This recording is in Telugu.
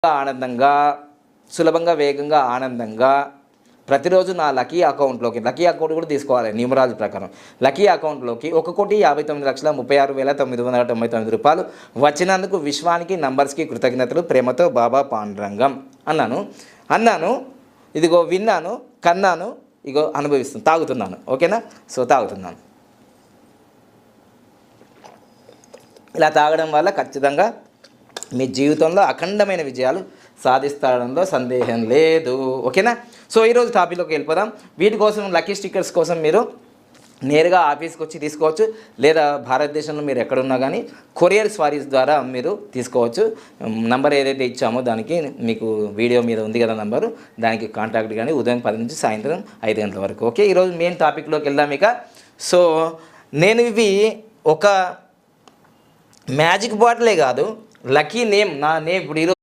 ఆనందంగా, సులభంగా, వేగంగా, ఆనందంగా ప్రతిరోజు నా లక్కీ అకౌంట్లోకి, లక్కీ అకౌంట్ కూడా తీసుకోవాలి న్యూమరాలజీ ప్రకారం, లక్కీ అకౌంట్లోకి 1,59,36,999 రూపాయలు వచ్చినందుకు విశ్వానికి, నంబర్స్కి కృతజ్ఞతలు, ప్రేమతో బాబా పాండురంగం అన్నాను. ఇదిగో విన్నాను, కన్నాను, ఇగో అనుభవిస్తున్నాను, తాగుతున్నాను. ఓకేనా? సో తాగుతున్నాను. ఇలా తాగడం వల్ల ఖచ్చితంగా మీ జీవితంలో అఖండమైన విజయాలు సాధిస్తాడంలో సందేహం లేదు. ఓకేనా? సో ఈరోజు టాపిక్లోకి వెళ్ళిపోదాం. వీటి కోసం లక్కీ స్టిక్కర్స్ కోసం మీరు నేరుగా ఆఫీస్కి వచ్చి తీసుకోవచ్చు, లేదా భారతదేశంలో మీరు ఎక్కడున్నా కానీ కొరియర్ స్వారీస్ ద్వారా మీరు తీసుకోవచ్చు. నంబర్ ఏదైతే ఇచ్చామో దానికి మీకు వీడియో మీద ఉంది కదా నంబరు, దానికి కాంటాక్ట్ కానీ ఉదయం 10 నుంచి సాయంత్రం 5 గంటల వరకు. ఓకే, ఈరోజు మెయిన్ టాపిక్లోకి వెళ్దాం ఇక. సో నేను ఇవి ఒక మ్యాజిక్ బాటిలే కాదు, లక్కీ నేమ్, నా నేమ్ ఇప్పుడు ఈరోజు